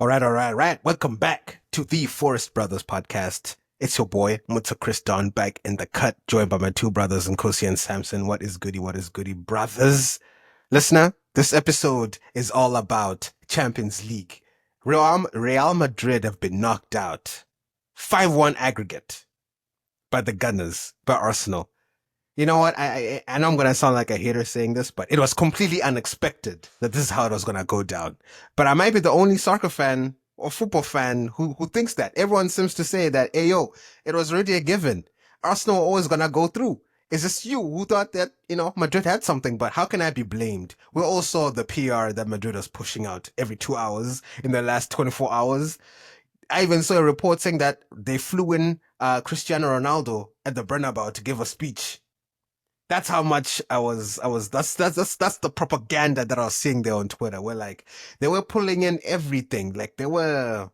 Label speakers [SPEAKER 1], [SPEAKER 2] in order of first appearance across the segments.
[SPEAKER 1] All right. Welcome back to the Forest Brothers podcast. It's your boy, Mutsa Chris Don, back in the cut, joined by my two brothers, Nkosi and Samson. What is goody, brothers? Listener, this episode is all about Champions League. Real Madrid have been knocked out. 5-1 aggregate by the Gunners, by Arsenal. You know what? I know I'm gonna sound like a hater saying this, but it was completely unexpected that this is how it was gonna go down. But I might be the only soccer fan or football fan who thinks that. Everyone seems to say that, hey yo, it was already a given. Arsenal were always gonna go through. It's just you who thought that, Madrid had something, but how can I be blamed? We all saw the PR that Madrid was pushing out every 2 hours in the last 24 hours. I even saw a report saying that they flew in Cristiano Ronaldo at the Bernabeu to give a speech. That's how much that's the propaganda that I was seeing there on Twitter. Where like they were pulling in everything. Like they were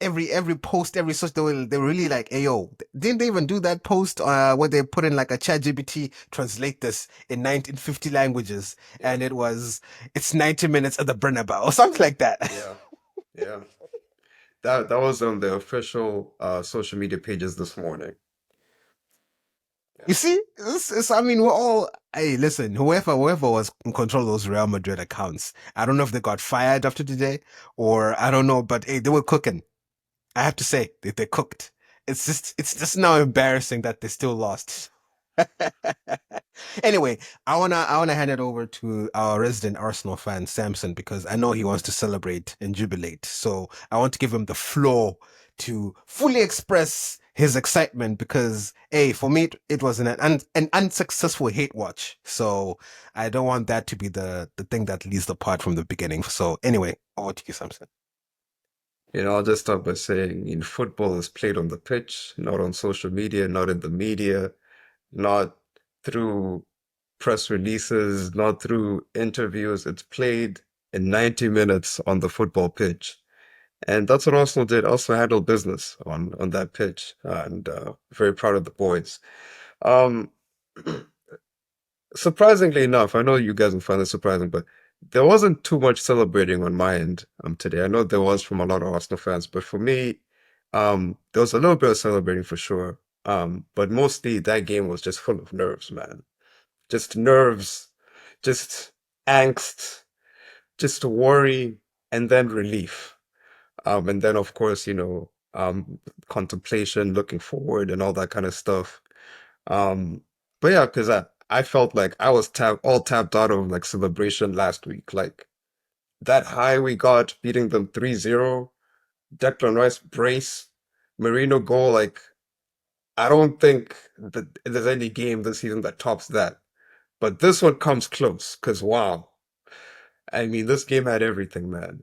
[SPEAKER 1] every post, every such they were really like, hey yo, didn't they even do that post where they put in like a chat GPT translate this in 1950 languages
[SPEAKER 2] Yeah,
[SPEAKER 1] and it's 90 minutes at the Bernabeu or something like that.
[SPEAKER 2] yeah, yeah. That was on the official social media pages this morning.
[SPEAKER 1] You
[SPEAKER 2] Yeah.
[SPEAKER 1] see, I mean, we're all. Hey, listen, whoever was in control of those Real Madrid accounts, I don't know if they got fired after today, or I don't know, but hey, they were cooking. I have to say, they cooked. It's just now embarrassing that they still lost. Anyway, I wanna hand it over to our resident Arsenal fan, Samson, because I know he wants to celebrate and jubilate. So I want to give him the floor to fully express his excitement because, hey, for me, it was an unsuccessful hate watch. So I don't want that to be the thing that leads the part from the beginning. So anyway, over to you, Samson.
[SPEAKER 2] I'll just start by saying, football is played on the pitch, not on social media, not in the media, not through press releases, not through interviews. It's played in 90 minutes on the football pitch. And that's what Arsenal did. Also handled business on that pitch. And very proud of the boys. Um, Surprisingly enough, I know you guys will find this surprising, but there wasn't too much celebrating on my end today. I know there was from a lot of Arsenal fans, but for me, there was a little bit of celebrating for sure. But mostly that game was just full of nerves, man. Just nerves, just angst, just worry, and then relief. And then of course, contemplation, looking forward, and all that kind of stuff. Um, but yeah, because I felt like I was all tapped out of like celebration last week. Like that high we got beating them 3-0, Declan Rice brace, Marino goal. Like I don't think that there's any game this season that tops that. But this one comes close because wow. I mean, this game had everything, man.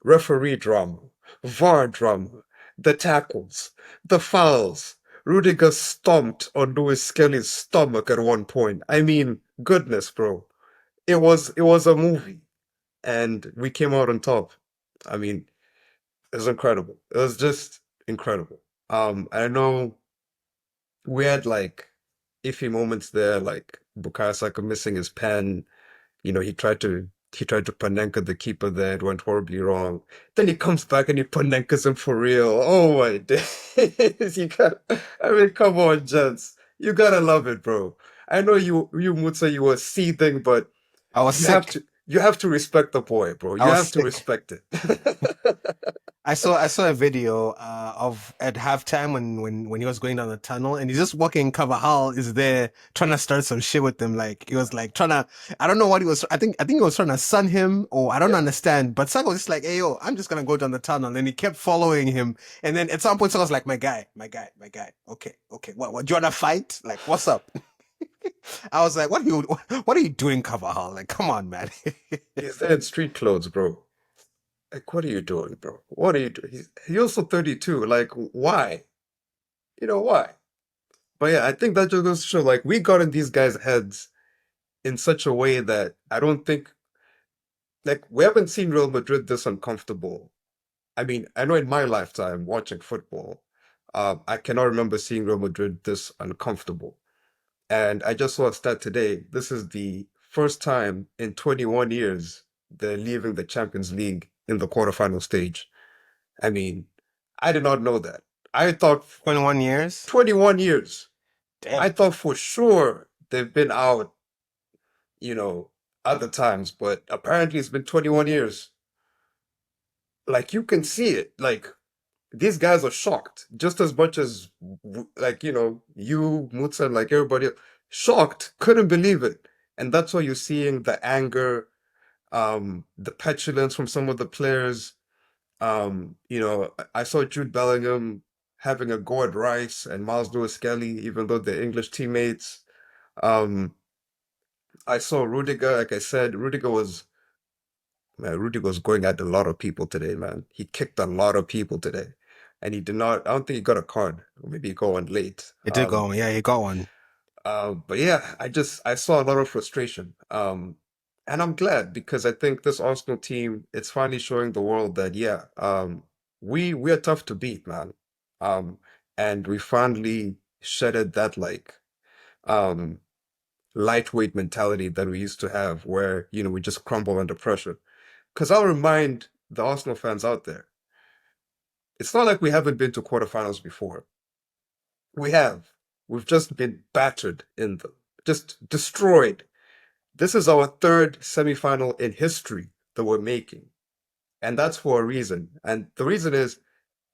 [SPEAKER 2] Referee drama, VAR drama, the tackles, the fouls. Rudiger stomped on Lewis Skelly's stomach at one point. I mean, goodness, bro. It was a movie, and we came out on top. I mean, it was incredible. It was just incredible. I know we had like iffy moments there, like Bukayo Saka missing his pen. He tried to Panenka the keeper there. It went horribly wrong. Then he comes back and he Panenkas him for real. Oh my days. I mean, come on, gents. You gotta love it, bro. I know you Mutsa, you were seething, but
[SPEAKER 1] I was
[SPEAKER 2] you have
[SPEAKER 1] sick.
[SPEAKER 2] to respect the boy, bro.
[SPEAKER 1] I
[SPEAKER 2] You
[SPEAKER 1] was
[SPEAKER 2] have to
[SPEAKER 1] sick.
[SPEAKER 2] respect it.
[SPEAKER 1] I saw a video of at halftime when he was going down the tunnel and he's just walking. Carvajal is there trying to start some shit with him. Like he was like trying to. I don't know what he was. I think he was trying to sun him or I don't
[SPEAKER 2] Yeah.
[SPEAKER 1] understand. But Saka was just like, "Hey yo, I'm just gonna go down the tunnel." And he kept following him. And then at some point, Saka was like, my guy. Okay. What? Do you wanna fight? Like, what's up?" I was like, what are you doing, Carvajal? Like, come on, man.
[SPEAKER 2] He's there in street clothes, bro. Like, what are you doing, bro? What are you doing? He's also 32. Like, why? Why? But yeah, I think that just goes to show, like, we got in these guys' heads in such a way that I don't think, like, we haven't seen Real Madrid this uncomfortable. I mean, I know in my lifetime watching football, I cannot remember seeing Real Madrid this uncomfortable. And I just saw a stat today. This is the first time in 21 years they're leaving the Champions League in the quarterfinal stage. I mean, I did not know that. I thought
[SPEAKER 1] 21 years?
[SPEAKER 2] 21 years.
[SPEAKER 1] Damn.
[SPEAKER 2] I thought for sure they've been out, you know, other times, but apparently it's been 21 years. Like you can see it. Like these guys are shocked just as much as like, you, Mutsa, and like everybody shocked, couldn't believe it. And that's why you're seeing the anger, the petulance from some of the players. I saw Jude Bellingham having a go at Rice and Miles Lewis Skelly, even though they're English teammates. Um, I saw Rudiger, like I said, Rudiger was going at a lot of people today, man. He kicked a lot of people today. And he did not, I don't think he got a card. Or maybe he got one late.
[SPEAKER 1] It did go. Yeah, he got one.
[SPEAKER 2] But yeah, I saw a lot of frustration. And I'm glad because I think this Arsenal team, it's finally showing the world that yeah, we are tough to beat, man. Um, and we finally shedded that like um lightweight mentality that we used to have where, we just crumble under pressure. Because I'll remind the Arsenal fans out there, it's not like we haven't been to quarterfinals before. We have. We've just been battered in them, just destroyed. This is our third semifinal in history that we're making. And that's for a reason. And the reason is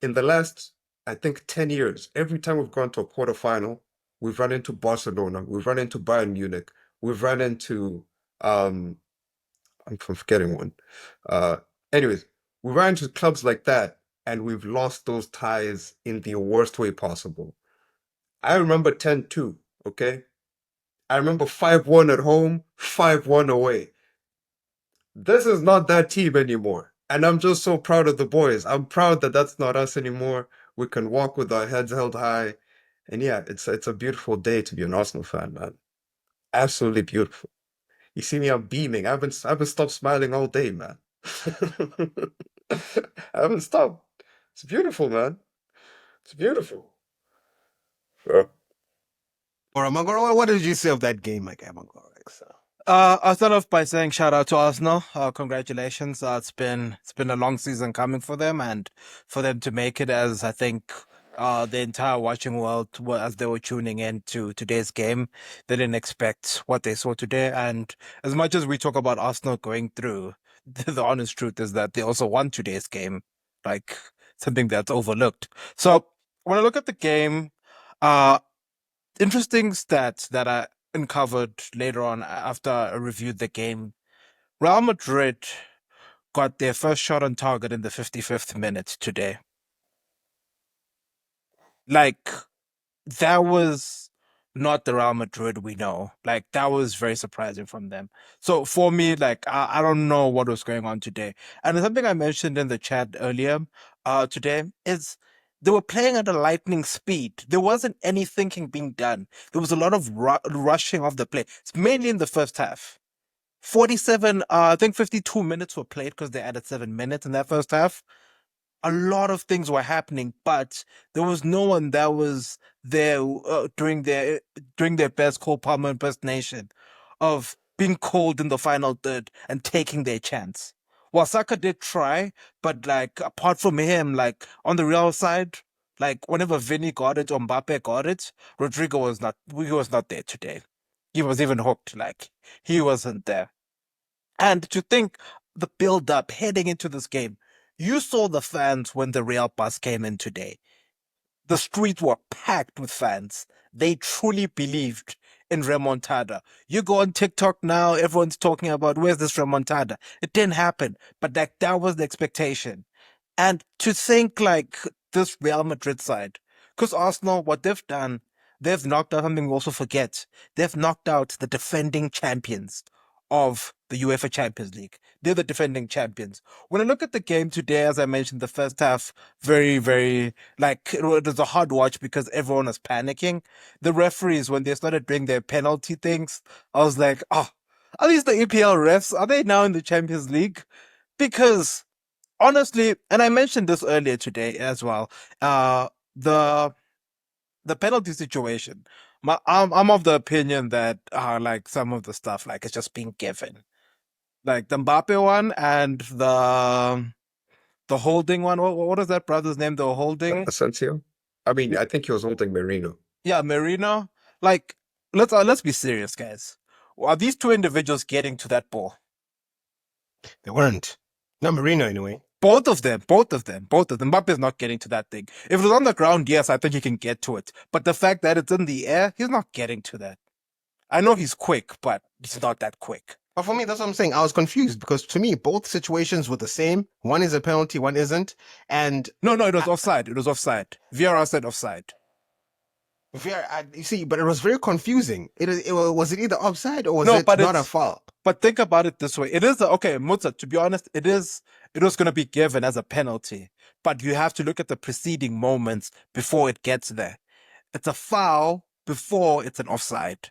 [SPEAKER 2] in the last, I think, 10 years, every time we've gone to a quarterfinal, we've run into Barcelona, we've run into Bayern Munich, we've run into, um, I'm forgetting one. Uh, anyways, we ran into clubs like that, and we've lost those ties in the worst way possible. I remember 10-2, okay? I remember 5-1 at home, 5-1 away. This is not that team anymore. And I'm just so proud of the boys. I'm proud that that's not us anymore. We can walk with our heads held high. And yeah, it's a beautiful day to be an Arsenal fan, man. Absolutely beautiful. You see me, I'm beaming. I haven't stopped smiling all day, man. I haven't stopped. It's beautiful, man. It's beautiful. Yeah.
[SPEAKER 1] Or Amangoro, what did you say of that game, Mike Amangoro? So,
[SPEAKER 3] I'll start off by saying shout out to Arsenal. Congratulations. It's been a long season coming for them, and for them to make it, as I think the entire watching world, as they were tuning in to today's game, they didn't expect what they saw today. And as much as we talk about Arsenal going through, the honest truth is that they also won today's game, like something that's overlooked. So when I look at the game, uh, interesting stats that I uncovered later on after I reviewed the game. Real Madrid got their first shot on target in the 55th minute today. Like, that was not the Real Madrid we know. Like, that was very surprising from them. So for me, like, I don't know what was going on today. And something I mentioned in the chat earlier today is they were playing at a lightning speed. There wasn't any thinking being done. There was a lot of rushing of the play. It's mainly in the first half. 47, I think 52 minutes were played because they added 7 minutes in that first half. A lot of things were happening, but there was no one that was there during their best Cole Palmer impersonation of being cold in the final third and taking their chance. Well, Saka did try, but like apart from him, like on the Real side, like whenever Vinny got it or Mbappe got it, Rodrigo was not. He was not there today. He was even hooked. Like he wasn't there. And to think the build up heading into this game, you saw the fans when the Real bus came in today. The streets were packed with fans. They truly believed in remontada. You go on TikTok now, everyone's talking about where's this remontada. It didn't happen, but that was the expectation. And to think like this Real Madrid side, because Arsenal, what they've done, they've knocked out something we also forget. They've knocked out the defending champions of the UEFA Champions League. They're the defending champions. When I look at the game today, as I mentioned, the first half, very, very, like, it was a hard watch because everyone was panicking. The referees, when they started doing their penalty things, I was like, oh, are these the EPL refs? Are they now in the Champions League? Because honestly, and I mentioned this earlier today as well. The penalty situation. I'm of the opinion that like some of the stuff like it's just being given, like the Mbappe one and The holding one. What is that brother's name? The holding.
[SPEAKER 2] Asensio? I mean, I think he was holding Merino.
[SPEAKER 3] Yeah, Marino. Like, let's be serious, guys. Are these two individuals getting to that ball?
[SPEAKER 1] They weren't. Not Marino, anyway.
[SPEAKER 3] Both of them. Mbappe's not getting to that thing. If it was on the ground, yes, I think he can get to it. But the fact that it's in the air, he's not getting to that. I know he's quick, but he's not that quick.
[SPEAKER 1] But for me, that's what I'm saying. I was confused because to me, both situations were the same. One is a penalty, one isn't. And
[SPEAKER 3] No, it was offside. It was offside. VRR said offside.
[SPEAKER 1] you see, but it was very confusing. Was it either offside or was
[SPEAKER 3] No,
[SPEAKER 1] it
[SPEAKER 3] but
[SPEAKER 1] not a
[SPEAKER 3] it's-
[SPEAKER 1] foul?
[SPEAKER 3] But think about it this way. It is okay, Mutsa, to be honest, it was going to be given as a penalty, but you have to look at the preceding moments before it gets there. It's a foul before it's an offside.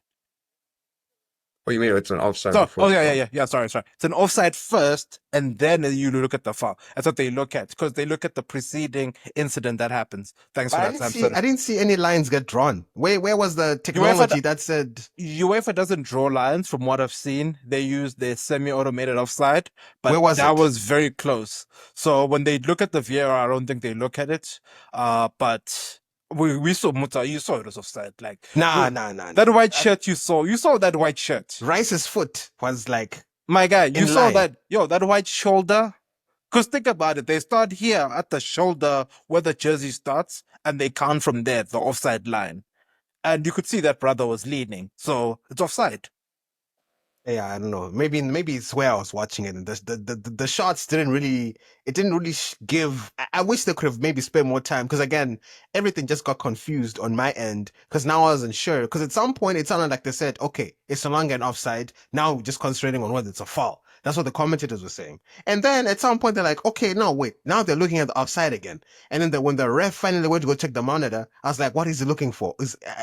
[SPEAKER 2] Oh, you mean it's an offside
[SPEAKER 3] So,
[SPEAKER 2] before?
[SPEAKER 3] yeah. Sorry. It's an offside first, and then you look at the foul. That's what they look at because they look at the preceding incident that happens. Thanks
[SPEAKER 1] But
[SPEAKER 3] for
[SPEAKER 1] I
[SPEAKER 3] that,
[SPEAKER 1] didn't see.
[SPEAKER 3] Samson.
[SPEAKER 1] I didn't see any lines get drawn. Where was the technology that said?
[SPEAKER 3] UEFA doesn't draw lines from what I've seen. They use the semi-automated offside, but
[SPEAKER 1] Where was
[SPEAKER 3] that
[SPEAKER 1] it?
[SPEAKER 3] was very close. So when they look at the VAR, I don't think they look at it. But we saw Muta, you saw it was offside. Like
[SPEAKER 1] Nah.
[SPEAKER 3] that white shirt you saw that white shirt.
[SPEAKER 1] Rice's foot was like,
[SPEAKER 3] My guy, you
[SPEAKER 1] in
[SPEAKER 3] saw
[SPEAKER 1] line.
[SPEAKER 3] that white shoulder. Because think about it, they start here at the shoulder where the jersey starts, and they count from there, the offside line. And you could see that brother was leaning, so it's offside.
[SPEAKER 1] yeah, I don't know. Maybe it's where I was watching it, and the shots didn't really. It didn't really give. I wish they could have maybe spent more time because again, everything just got confused on my end because now I wasn't sure. Because at some point it sounded like they said, "Okay, it's no longer an offside." Now we're just concentrating on whether it's a foul. That's what the commentators were saying. And then at some point they're like, "Okay, no, wait." Now they're looking at the offside again. And then when the ref finally went to go check the monitor, I was like, "What is he looking for?"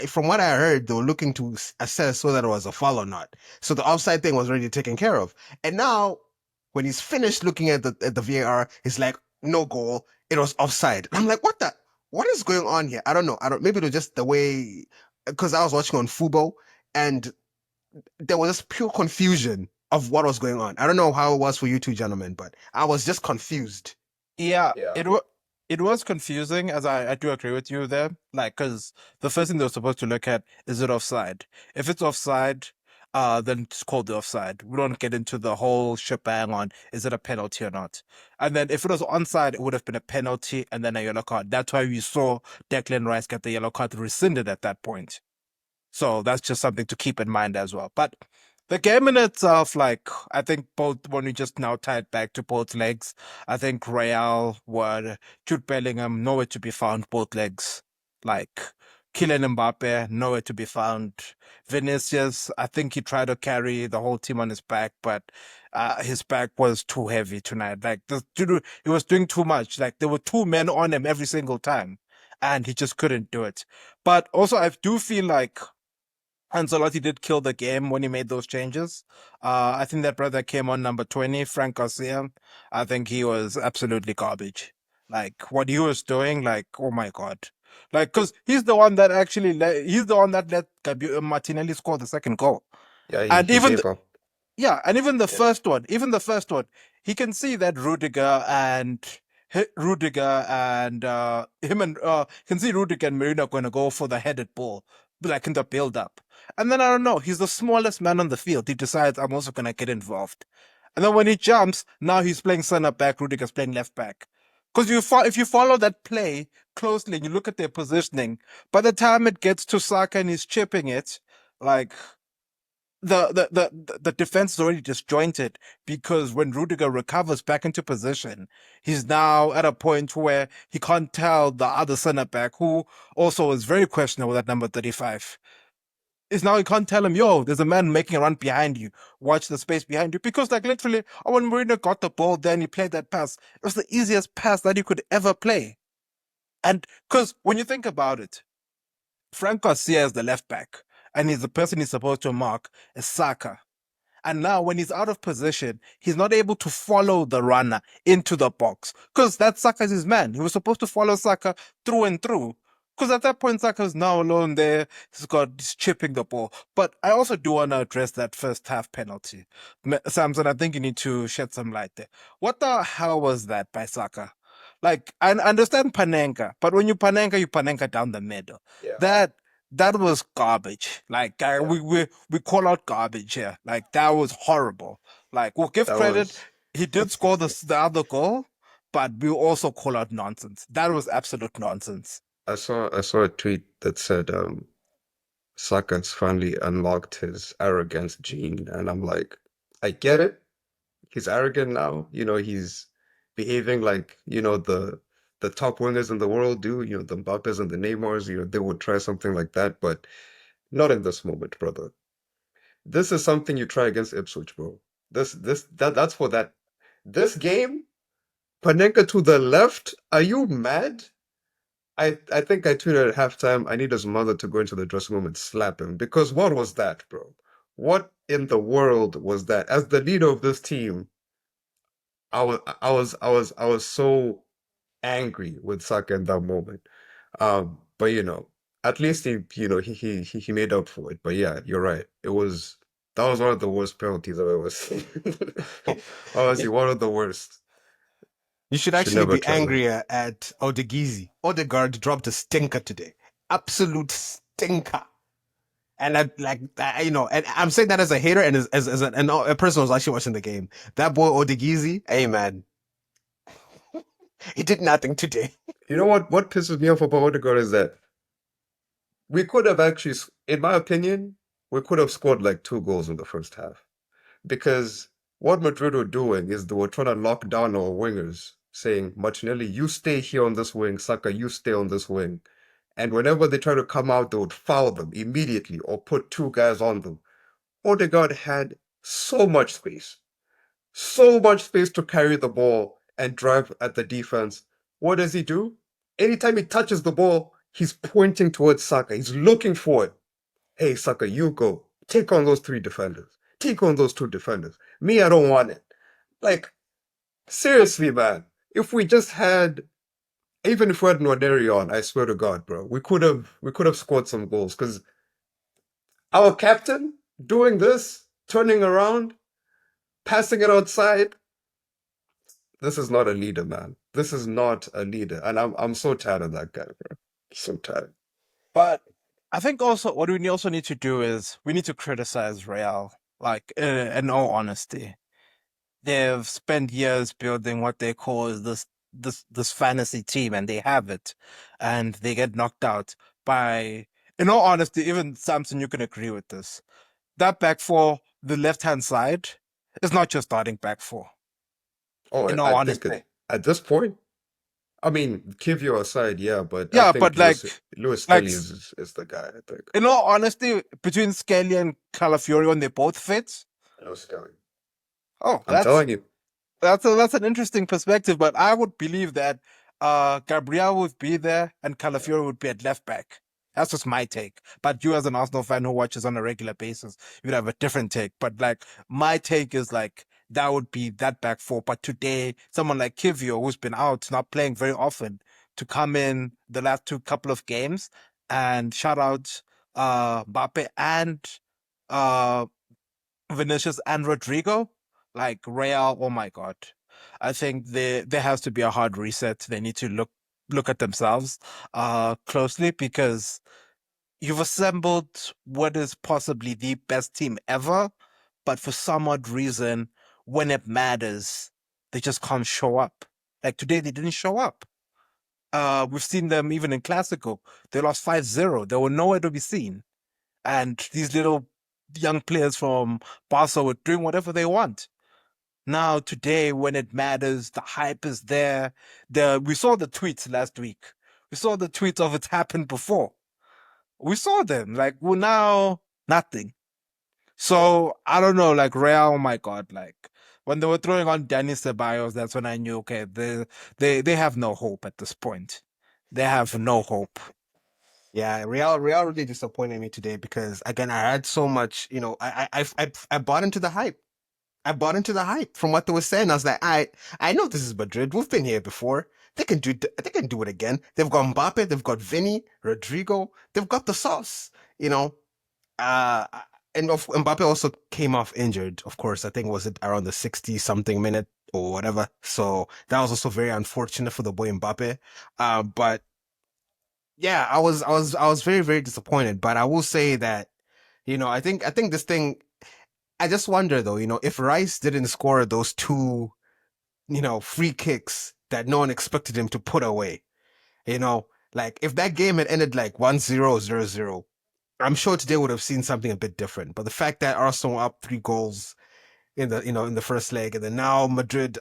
[SPEAKER 1] From what I heard, they were looking to assess whether it was a foul or not. So the offside thing was already taken care of. And now, when he's finished looking at the VAR, he's like, no goal. It was offside. I'm like, what is going on here? I don't know. Maybe it was just the way, because I was watching on Fubo and there was just pure confusion of what was going on. I don't know how it was for you two gentlemen, but I was just confused.
[SPEAKER 3] Yeah,
[SPEAKER 2] Yeah.
[SPEAKER 3] it was confusing, as I do agree with you there. Like, because the first thing they're supposed to look at is it offside. If it's offside, then it's called the offside. We don't get into the whole shebang on is it a penalty or not. And then if it was onside, it would have been a penalty and then a yellow card. That's why we saw Declan Rice get the yellow card rescinded at that point. So that's just something to keep in mind as well. But the game in itself, like, I think both, when we just now tie it back to both legs, I think Real were Jude Bellingham, nowhere to be found, both legs. Like, Kylian Mbappe, nowhere to be found. Vinicius, I think he tried to carry the whole team on his back, but his back was too heavy tonight. Like, he was doing too much. Like, there were two men on him every single time, and he just couldn't do it. But also, I do feel like Ancelotti did kill the game when he made those changes. I think that brother came on number 20, Frank Garcia. I think he was absolutely garbage. Like what he was doing, like, oh my God. Like, because he's the one that let Martinelli score the second goal.
[SPEAKER 2] Yeah,
[SPEAKER 3] And
[SPEAKER 2] he
[SPEAKER 3] even
[SPEAKER 2] gave up.
[SPEAKER 3] Yeah, and even the first one, he can see that Rudiger and him and can see Rudiger and Merino going to go for the headed ball, like in the build up. And then I don't know, he's the smallest man on the field. He decides I'm also going to get involved. And then when he jumps, now he's playing center back, Rudiger's playing left back. Because if you follow that play closely and you look at their positioning, by the time it gets to Saka and he's chipping it, like the defense is already disjointed because when Rudiger recovers back into position, he's now at a point where he can't tell the other center back, who also is very questionable at number 35. Is now he can't tell him, yo, there's a man making a run behind you. Watch the space behind you. Because like literally, when Mourinho got the ball, then he played that pass. It was the easiest pass that he could ever play. And because when you think about it, Frank Garcia is the left back, and he's the person he's supposed to mark is Saka. And now, when he's out of position, he's not able to follow the runner into the box because that Saka's his man. He was supposed to follow Saka through and through. Because at that point, Saka's now alone there. He's chipping the ball. But I also do want to address that first half penalty. Samson, I think you need to shed some light there. What the hell was that by Saka? Like I understand Panenka, but when you Panenka down the middle.
[SPEAKER 2] Yeah,
[SPEAKER 3] That was garbage. Like
[SPEAKER 2] yeah.
[SPEAKER 3] we call out garbage here. Like that was horrible. Like we'll give
[SPEAKER 2] That
[SPEAKER 3] credit.
[SPEAKER 2] was.
[SPEAKER 3] He did score the other goal, but we also call out nonsense. That was absolute nonsense.
[SPEAKER 2] I saw a tweet that said Saka's finally unlocked his arrogance gene, and I'm like, I get it. He's arrogant now. He's behaving like, the top wingers in the world do, the Mbappes and the Neymars, they would try something like that, but not in this moment, brother. This is something you try against Ipswich, bro. That's for that. This game, Panenka to the left, are you mad? I think I tweeted at halftime, I need his mother to go into the dressing room and slap him because what was that, bro? What in the world was that? As the leader of this team, I was so angry with Saka in that moment. But at least he made up for it. But yeah, you're right. That was one of the worst penalties I've ever seen. Honestly, one of the worst.
[SPEAKER 1] You should
[SPEAKER 2] Should
[SPEAKER 1] actually
[SPEAKER 2] never
[SPEAKER 1] be
[SPEAKER 2] try that.
[SPEAKER 1] angrier at Odegizi. Odegaard dropped a stinker today. Absolute stinker. And and I'm saying that as a hater and a person who's actually watching the game. That boy Odegizi, hey man, he did nothing today.
[SPEAKER 2] You know what pisses me off about Odegaard is that we could have actually, in my opinion, we could have scored like 2 goals in the first half. Because what Madrid were doing is they were trying to lock down our wingers, saying, Martinelli, you stay here on this wing, Saka, you stay on this wing. And whenever they try to come out, they would foul them immediately or put 2 guys on them. Odegaard had so much space to carry the ball and drive at the defense. What does he do? Anytime he touches the ball, he's pointing towards Saka. He's looking for it. Hey, Saka, you go. Take on those 3 defenders. Take on those 2 defenders. Me, I don't want it. Like, seriously, man. If we just had, even if we had Nwaneri on, I swear to God, bro, we could have scored some goals. Because our captain doing this, turning around, passing it outside, this is not a leader, man. This is not a leader. And I'm so tired of that guy, bro. So tired.
[SPEAKER 3] But I think also what we also need to do is we need to criticize Real. Like in all honesty, they've spent years building what they call this fantasy team, and they have it, and they get knocked out by. In all honesty, even Samson, you can agree with this. That back four, the left hand side, is not your starting back four.
[SPEAKER 2] Oh,
[SPEAKER 3] In
[SPEAKER 2] I
[SPEAKER 3] all
[SPEAKER 2] think
[SPEAKER 3] honesty,
[SPEAKER 2] at this point, I mean, Kivio aside, yeah, but I
[SPEAKER 3] yeah,
[SPEAKER 2] think
[SPEAKER 3] but
[SPEAKER 2] Lewis
[SPEAKER 3] like
[SPEAKER 2] Kelly is the guy, I think.
[SPEAKER 3] in all honesty, between Scalia and Calafiori, when they both fit,
[SPEAKER 2] Lewis Kelly.
[SPEAKER 3] oh,
[SPEAKER 2] I'm telling you.
[SPEAKER 3] that's an interesting perspective. But I would believe that Gabriel would be there and
[SPEAKER 2] Yeah.
[SPEAKER 3] Calafiori would be at left back. That's just my take. But you, as an Arsenal fan who watches on a regular basis, you'd have a different take. But like my take is like that would be that back four. But today, someone like Kivio, who's been out, not playing very often, to come in the last couple of games and shout out Mbappe and uh Vinicius and Rodrigo, like Real, oh my God. I think there has to be a hard reset. They need to look at themselves closely because you've assembled what is possibly the best team ever, but for some odd reason, when it matters, they just can't show up. Like today, they didn't show up. We've seen them even in Classico. They lost 5-0. They were nowhere to be seen. And these little young players from Barca were doing whatever they want. Now, today, when it matters, the hype is there. We saw the tweets last week. We saw the tweets of it's happened before. We saw them. Like, well, now, nothing. So, I don't know, like, Real, oh my God, like, when they were throwing on Danny Ceballos, that's when I knew, okay, they have no hope at this point. They have no hope.
[SPEAKER 1] Yeah, Real really disappointed me today because again I had so much, I bought into the hype. I bought into the hype from what they were saying. I was like, I know this is Madrid. We've been here before. They can do it again. They've got Mbappe, they've got Vinny, Rodrigo, they've got the sauce, you know. And Mbappe also came off injured, of course. I think was it around the 60 something minute or whatever. So that was also very unfortunate for the boy Mbappe. But yeah, I was very, very disappointed. But I will say that, I think this thing. I just wonder though, if Rice didn't score those two, free kicks that no one expected him to put away, like if that game had ended like 1-0, 0-0, I'm sure today would have seen something a bit different. But the fact that Arsenal were up 3 goals in the first leg, and then now Madrid,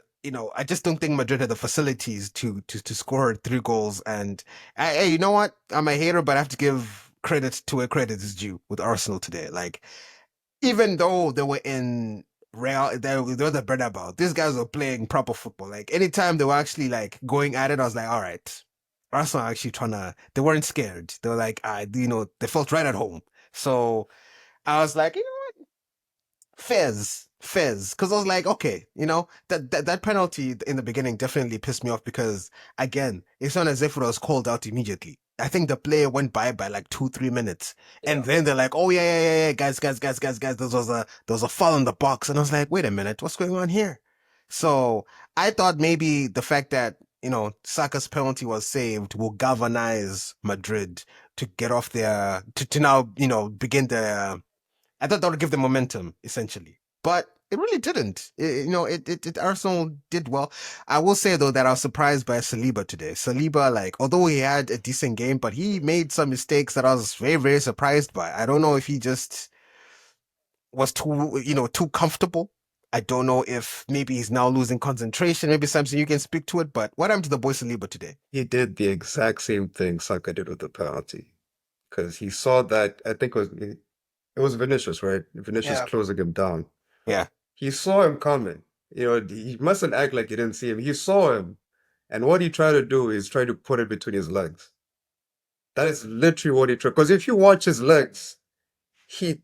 [SPEAKER 1] I just don't think Madrid had the facilities to score 3 goals. And hey, you know what? I'm a hater, but I have to give credit to where credit is due with Arsenal today. Like, even though they were in they were the Bernabeu, these guys were playing proper football. Like anytime they were actually like going at it, I was like, all right, Arsenal are actually they weren't scared. They were like, they felt right at home. So I was like, Fez, because I was like, okay, that penalty in the beginning definitely pissed me off because again, it's not as if it was called out immediately. I think the player went by like 2-3 minutes, and
[SPEAKER 2] Yeah.
[SPEAKER 1] then they're like, oh yeah, guys, there was a foul in the box, and I was like, wait a minute, what's going on here? So I thought maybe the fact that Saka's penalty was saved will galvanize Madrid to get off their to now begin their I thought that would give them momentum, essentially. But it really didn't. Arsenal did well. I will say, though, that I was surprised by Saliba today. Saliba, like, although he had a decent game, but he made some mistakes that I was very, very surprised by. I don't know if he just was too comfortable. I don't know if maybe he's now losing concentration. Maybe Samson, you can speak to it. But what happened to the boy Saliba today?
[SPEAKER 2] He did the exact same thing Saka did with the penalty. Because he saw that, I think it was Vinicius, right? Vinicius
[SPEAKER 3] Yeah.
[SPEAKER 2] closing him down.
[SPEAKER 1] Yeah.
[SPEAKER 2] He saw him coming. He mustn't act like he didn't see him. He saw him. And what he tried to do is try to put it between his legs. That is literally what he tried. Because if you watch his legs, he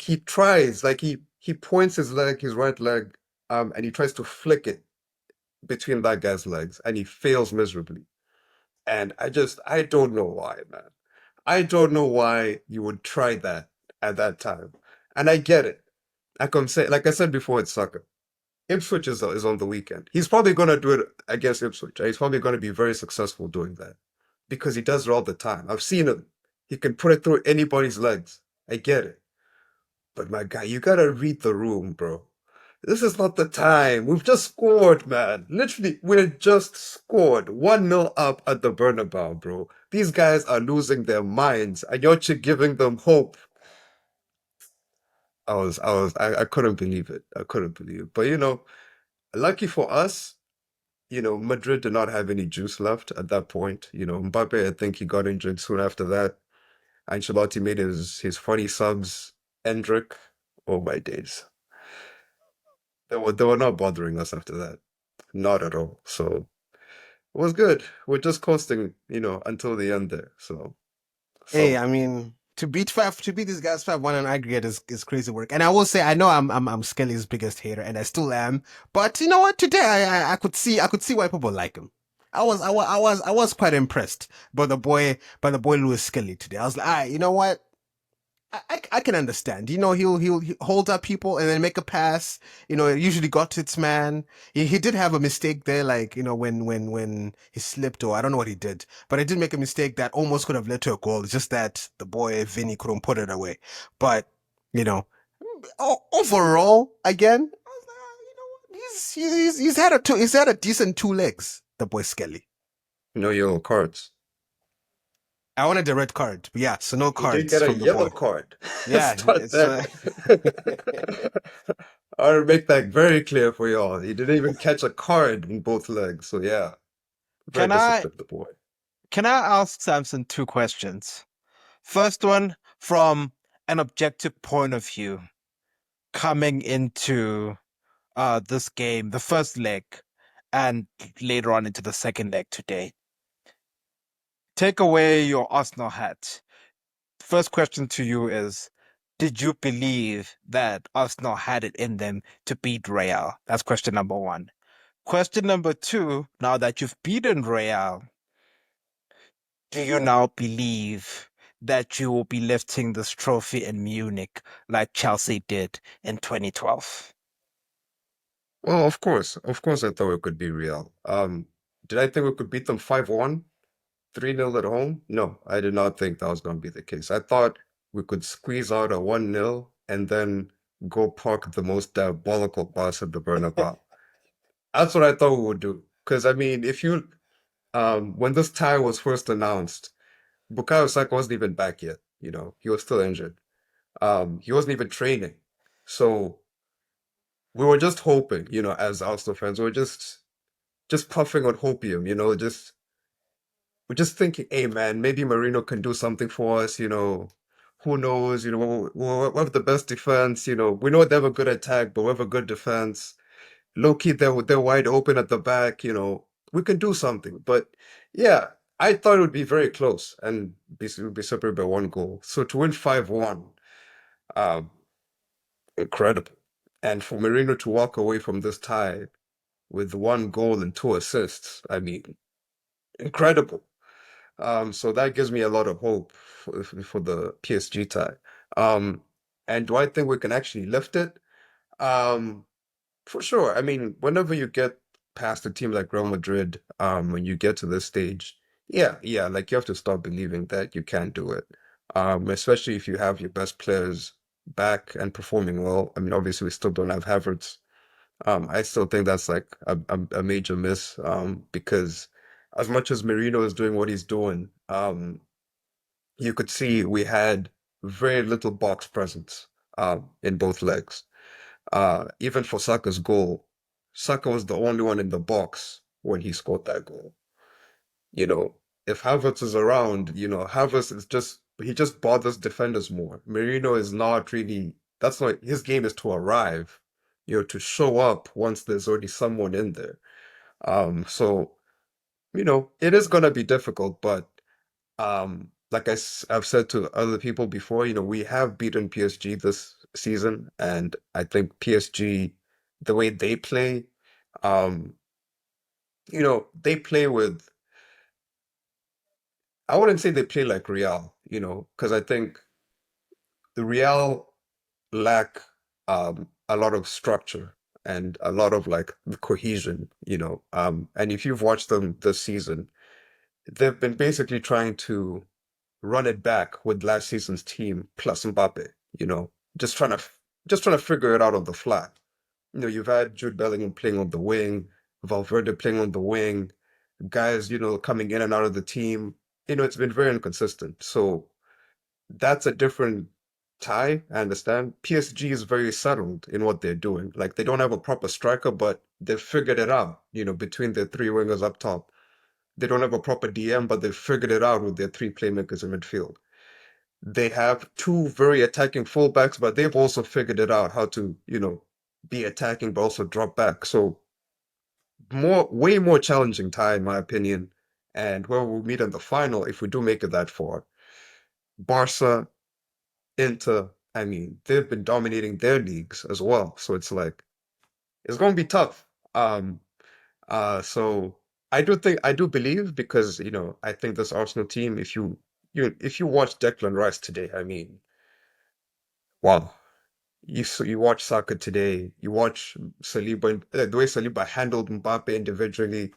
[SPEAKER 2] he tries, like he points his leg, his right leg, and he tries to flick it between that guy's legs, and he fails miserably. And I don't know why, man. I don't know why you would try that at that time. And I get it. Like I said before, it's soccer. Ipswich is on the weekend. He's probably going to do it against Ipswich. And he's probably going to be very successful doing that because he does it all the time. I've seen him. He can put it through anybody's legs. I get it. But my guy, you gotta read the room, bro. This is not the time. We've just scored, man. Literally, we just scored 1-0 up at the Bernabeu, bro. These guys are losing their minds, and you're just giving them hope. I couldn't believe it. I couldn't believe it. But lucky for us, Madrid did not have any juice left at that point. Mbappe, I think he got injured soon after that. Ancelotti made his funny subs. Endrick, oh my days. They were not bothering us after that. Not at all. So it was good. We're just coasting, until the end there. So
[SPEAKER 1] Hey,
[SPEAKER 2] solid.
[SPEAKER 1] I mean, to beat these guys 5-1 on aggregate is crazy work. And I will say, I know I'm Skelly's biggest hater, and I still am. But you know what? Today I could see why people like him. I was quite impressed by the boy Lewis Skelly today. I was like, you know what? I can understand. He'll hold up people and then make a pass. It usually got to its man. He did have a mistake there, like when he slipped, or I don't know what he did, but he did make a mistake that almost could have led to a goal. It's just that the boy Vinny couldn't put it away. But you know, overall, again, I was like, he's had a decent 2 legs. The boy Skelly.
[SPEAKER 2] No yellow cards.
[SPEAKER 1] I wanted a red card, but yeah, so no
[SPEAKER 2] He did
[SPEAKER 1] cards
[SPEAKER 2] get a
[SPEAKER 1] from the boy.
[SPEAKER 2] yellow card.
[SPEAKER 1] Yeah,
[SPEAKER 2] Start
[SPEAKER 1] it's
[SPEAKER 2] there. I want to make that very clear for y'all. He didn't even catch a card in both legs. So yeah, very
[SPEAKER 3] Can I
[SPEAKER 2] disciplined, the boy.
[SPEAKER 3] can I ask Samson two questions? First one, from an objective point of view, coming into this game, the first leg, and later on into the second leg today. Take away your Arsenal hat. First question to you is, did you believe that Arsenal had it in them to beat Real? That's question number one. Question number two, now that you've beaten Real, do you now believe that you will be lifting this trophy in Munich like Chelsea did in 2012?
[SPEAKER 2] Well, of course, I thought it could be Real. Did I think we could beat them 5-1, 3-0 at home? No, I did not think that was going to be the case. I thought we could squeeze out a 1-0 and then go park the most diabolical bus at the Bernabeu. That's what I thought we would do. Because I mean, if you when this tie was first announced, Bukayo Saka wasn't even back yet. You know, he was still injured. He wasn't even training. So we were just hoping, you know, as Arsenal fans, we were just puffing on hopium, you know, just we're just thinking, hey man, maybe Marino can do something for us, you know. Who knows? You know, we have the best defense, you know. We know they have a good attack, but we have a good defense. Low key, they're wide open at the back, you know. We can do something. But yeah, I thought it would be very close and would be separated by 1 goal. So to win 5-1, um, incredible. And for Marino to walk away from this tie with 1 goal and 2 assists, I mean, incredible. So that gives me a lot of hope for the PSG tie. Um, and do I think we can actually lift it? Um, for sure. I mean, whenever you get past a team like Real Madrid, when you get to this stage, yeah, like you have to start believing that you can do it. Especially if you have your best players back and performing well. I mean, obviously we still don't have Havertz. I still think that's like a major miss, because as much as Merino is doing what he's doing, you could see we had very little box presence in both legs. Even for Saka's goal, Saka was the only one in the box when he scored that goal. You know, if Havertz is around, you know, Havertz is just he just bothers defenders more. Merino is not really that's not his game is to arrive, you know, to show up once there's already someone in there. So, you know, it is gonna be difficult, but like I've said to other people before, you know, we have beaten PSG this season, and I think PSG, the way they play, um, you know, they play with I wouldn't say they play like Real, you know, because I think the Real lack a lot of structure and a lot of like cohesion, you know. And if you've watched them this season, they've been basically trying to run it back with last season's team plus Mbappe, you know, just trying to figure it out on the fly. You know, you've had Jude Bellingham playing on the wing, Valverde playing on the wing, guys, you know, coming in and out of the team. You know, it's been very inconsistent. So that's a different tie, I understand. PSG is very settled in what they're doing. Like they don't have a proper striker, but they've figured it out, you know, between their three wingers up top. They don't have a proper DM, but they've figured it out with their three playmakers in midfield. They have two very attacking fullbacks, but they've also figured it out how to, you know, be attacking but also drop back. So way more challenging tie in my opinion. And where we'll meet in the final, if we do make it that far, Barca, Inter, I mean, they've been dominating their leagues as well. So it's like it's gonna be tough. So I do believe because, you know, I think this Arsenal team, if you watch Declan Rice today, I mean, wow. You watch Saka today, you watch Saliba, the way Saliba handled Mbappe individually.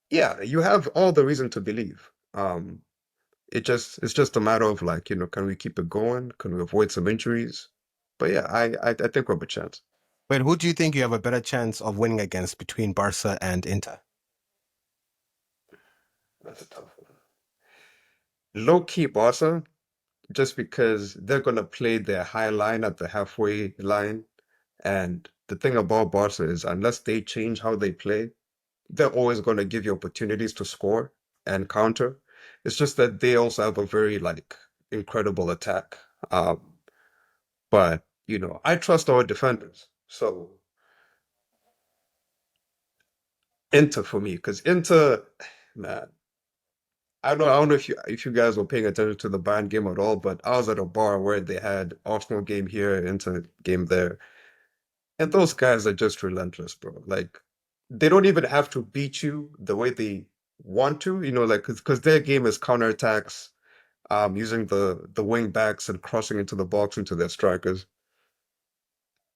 [SPEAKER 2] Yeah, you have all the reason to believe. It's just a matter of like, you know, can we keep it going? Can we avoid some injuries? But yeah, I think we have a chance.
[SPEAKER 1] Wait, who do you think you have a better chance of winning against between Barca and Inter?
[SPEAKER 2] That's a tough one. Low key Barca, just because they're gonna play their high line at the halfway line. And the thing about Barca is unless they change how they play, they're always going to give you opportunities to score and counter. It's just that they also have a very like incredible attack. But you know, I trust our defenders. So Inter for me, because Inter, man, I don't know if you guys were paying attention to the Bayern game at all, but I was at a bar where they had Arsenal game here, Inter game there. And those guys are just relentless, bro. Like they don't even have to beat you the way they want to, you know, like because their game is counterattacks, using the wing backs and crossing into the box into their strikers.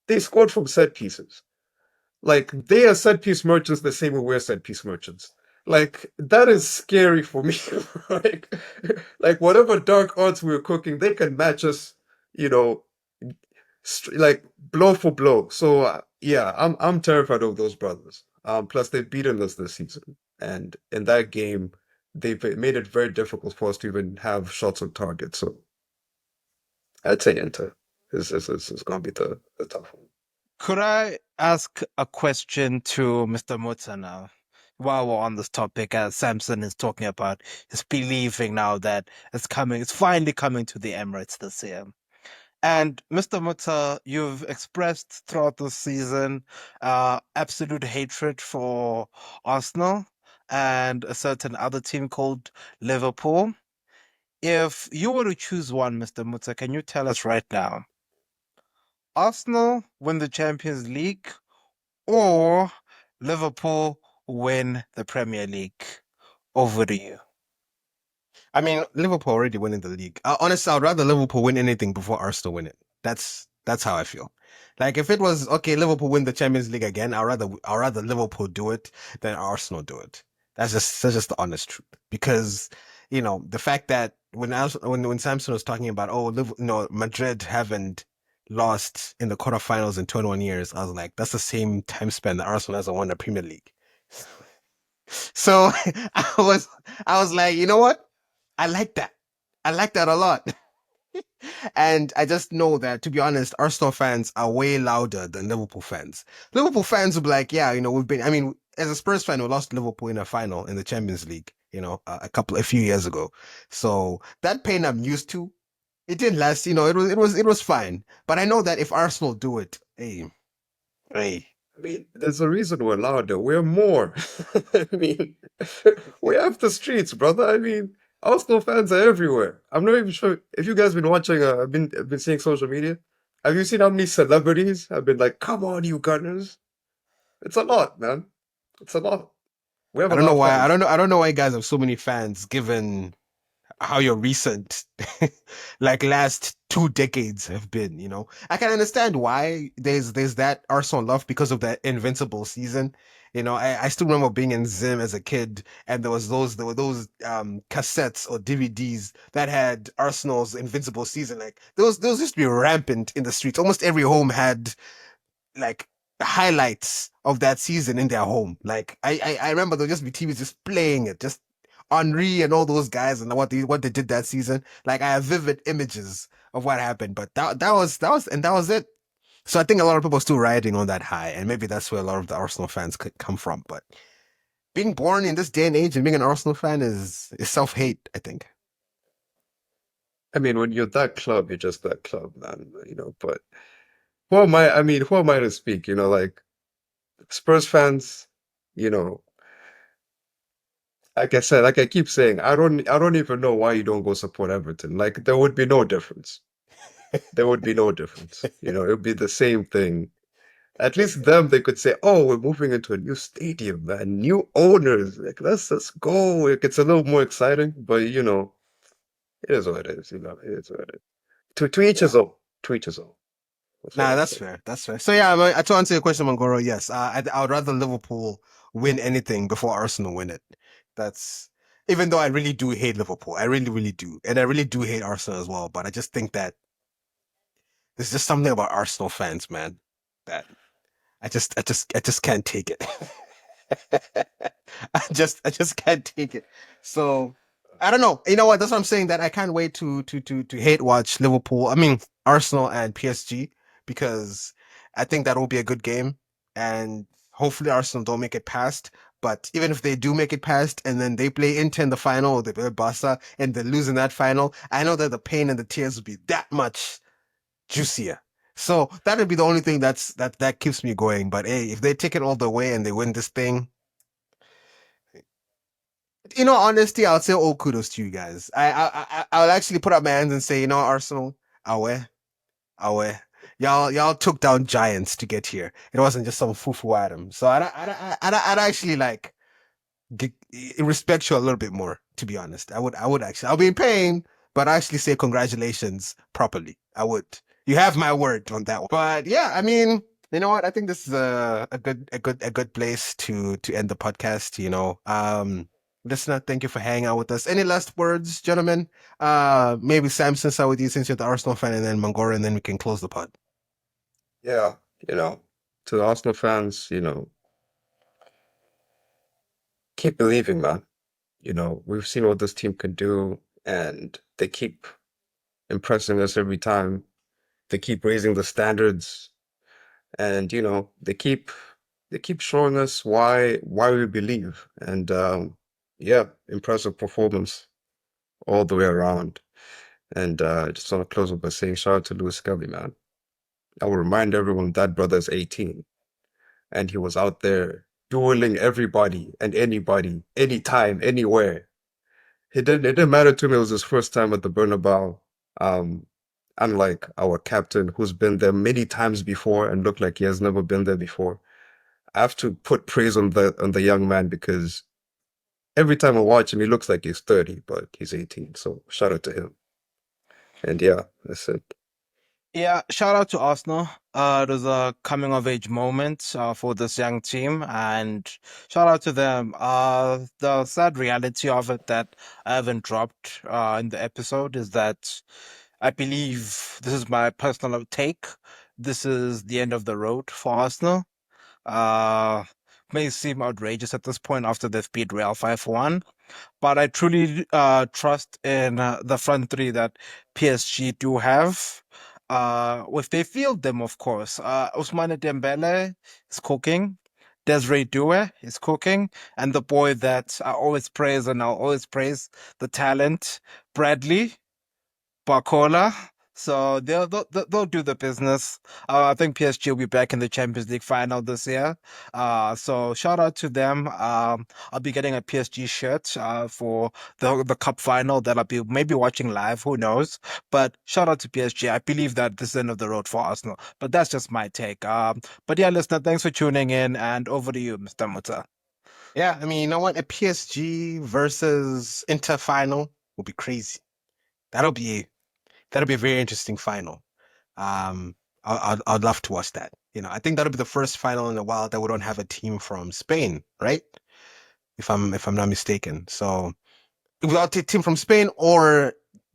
[SPEAKER 2] They scored from set pieces. Like they are set piece merchants the same way we're set piece merchants. Like that is scary for me. like, like whatever dark arts we're cooking, they can match us, you know, like blow for blow. So yeah, I'm terrified of those brothers. Plus they've beaten us this season, and in that game, they've made it very difficult for us to even have shots on target. So I'd say Inter is going to be the tough one.
[SPEAKER 3] Could I ask a question to Mr. Mutsa now? While we're on this topic, as Samson is talking about, is believing now that it's finally coming to the Emirates this year. And Mr. Mutsa, you've expressed throughout the season absolute hatred for Arsenal and a certain other team called Liverpool. If you were to choose one, Mr. Mutsa, can you tell us right now? Arsenal win the Champions League or Liverpool win the Premier League? Over to you.
[SPEAKER 1] I mean, Liverpool already winning the league. Honestly, I'd rather Liverpool win anything before Arsenal win it. That's how I feel. Like if it was okay, Liverpool win the Champions League again, I'd rather Liverpool do it than Arsenal do it. That's just the honest truth. Because the fact that when Samson was talking about Madrid haven't lost in the quarterfinals in 21 years, I was like, that's the same time span that Arsenal hasn't won the Premier League. So I was like, you know what? I like that. I like that a lot. And I just know that, to be honest, Arsenal fans are way louder than Liverpool fans. Liverpool fans will be like, yeah, as a Spurs fan, we lost to Liverpool in a final in the Champions League, a few years ago. So that pain I'm used to. It didn't last, it was fine. But I know that if Arsenal do it, hey.
[SPEAKER 2] I mean, there's a reason we're louder. We're more. I mean, we have the streets, brother. I mean, Arsenal fans are everywhere. I'm not even sure if you guys been watching. I've been seeing social media. Have you seen how many celebrities have been like, "Come on, you Gunners"? It's a lot, man. It's a lot. We have
[SPEAKER 1] I
[SPEAKER 2] a
[SPEAKER 1] don't
[SPEAKER 2] lot
[SPEAKER 1] know
[SPEAKER 2] of
[SPEAKER 1] why.
[SPEAKER 2] fans.
[SPEAKER 1] I don't know why you guys have so many fans, given how your recent like last 2 decades have been. I can understand why there's that Arsenal love because of that invincible season. I still remember being in Zim as a kid, and there were those cassettes or DVDs that had Arsenal's invincible season. Like those used to be rampant in the streets. Almost every home had like highlights of that season in their home. Like I remember there'll just be TVs just playing it, just Henri and all those guys and what they did that season. Like I have vivid images of what happened, but that was it. So I think a lot of people are still riding on that high, and maybe that's where a lot of the Arsenal fans could come from. But being born in this day and age and being an Arsenal fan is self-hate, I think.
[SPEAKER 2] I mean, when you're that club, you're just that club, man. But who am I? I mean, who am I to speak? Like Spurs fans. You know, like I said, like I keep saying, I don't even know why you don't go support Everton. Like there would be no difference. There would be no difference. It would be the same thing. At least them, they could say, "Oh, we're moving into a new stadium, man, new owners. Like let's go." Like, it's a little more exciting, but it is what it is. It is what it is. To each
[SPEAKER 1] Yeah.
[SPEAKER 2] his own. To each his own. That's what
[SPEAKER 1] Nah,
[SPEAKER 2] I'd
[SPEAKER 1] that's
[SPEAKER 2] say.
[SPEAKER 1] fair. That's fair. So yeah, to answer your question, Mangoro, yes, I would rather Liverpool win anything before Arsenal win it. That's even though I really do hate Liverpool, I really, really do, and I really do hate Arsenal as well. But I just think that there's just something about Arsenal fans, man, that I just can't take it. I just can't take it. So I don't know. You know what? That's what I'm saying. That I can't wait to hate watch Liverpool. I mean Arsenal and PSG because I think that will be a good game, and hopefully Arsenal don't make it past. But even if they do make it past, and then they play Inter in the final, or they play Barca, and they lose in that final, I know that the pain and the tears will be that much juicier. So that would be the only thing that keeps me going. But hey, if they take it all the way and they win this thing, in all honesty, I'll say all kudos to you guys. I'll actually put up my hands and say, Arsenal, aware, aware. Y'all took down giants to get here. It wasn't just some fufu item. So I'd actually like respect you a little bit more. To be honest, I would actually. I'll be in pain, but I actually say congratulations properly. I would. You have my word on that one. But yeah, I mean, You know what? I think this is a good place to end the podcast. Listener, thank you for hanging out with us. Any last words, gentlemen? Maybe Samson, start with you since you're the Arsenal fan, and then Mangora, and then we can close the pod.
[SPEAKER 2] Yeah, to the Arsenal fans, keep believing, man. We've seen what this team can do, and they keep impressing us every time. They keep raising the standards, and they keep showing us why we believe. And yeah, impressive performance all the way around. And I just want to close up by saying shout out to Lewis Skelly, man. I will remind everyone that brother's 18, and he was out there dueling everybody and anybody, anytime, anywhere. It didn't matter to me. It was his first time at the Bernabeu. Um, Unlike our captain, who's been there many times before and looked like he has never been there before. I have to put praise on the young man because every time I watch him, he looks like he's 30, but he's 18. So shout out to him. And yeah, that's it.
[SPEAKER 3] Yeah, shout out to Arsenal. It was a coming of age moment for this young team, and shout out to them. The sad reality of it that I haven't dropped in the episode is that I believe this is my personal take. This is the end of the road for Arsenal. Uh, may seem outrageous at this point after they've beat Real 5-1, but I truly trust in the front three that PSG do have. If they field them, of course. Ousmane Dembele is cooking. Desiree Due is cooking. And the boy that I always praise and I'll always praise, the talent, Bradley Barcola. So they'll do the business. I think PSG will be back in the Champions League final this year. So shout out to them. I'll be getting a PSG shirt for the cup final that I'll be maybe watching live. Who knows? But shout out to PSG. I believe that this is the end of the road for Arsenal. But that's just my take. But yeah, listener, thanks for tuning in, and over to you, Mr. Muta.
[SPEAKER 1] Yeah, I mean, you know what? A PSG versus Inter final will be crazy. That'll be that'll be a very interesting final. Um, I'd love to watch that. I think that'll be the first final in a while that we don't have a team from Spain, right? If I'm not mistaken. So without a team from Spain or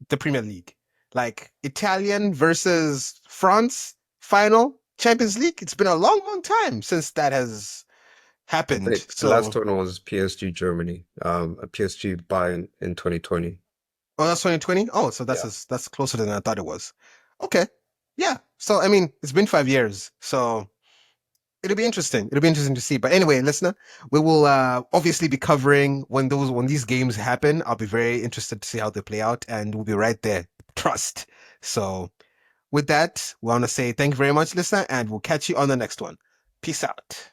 [SPEAKER 1] the Premier League, like Italian versus France final Champions League. It's been a long, long time since that has
[SPEAKER 2] I
[SPEAKER 1] happened.
[SPEAKER 2] think the last
[SPEAKER 1] So,
[SPEAKER 2] one was PSG Germany, a PSG buy in 2020.
[SPEAKER 1] oh, that's 2020. Oh, so
[SPEAKER 2] Yeah.
[SPEAKER 1] that's closer than I thought it was. Okay, yeah. So I mean, it's been 5 years. So it'll be interesting. It'll be interesting to see. But anyway, listener, we will obviously be covering when these games happen. I'll be very interested to see how they play out, and we'll be right there. Trust. So with that, we want to say thank you very much, listener, and we'll catch you on the next one. Peace out.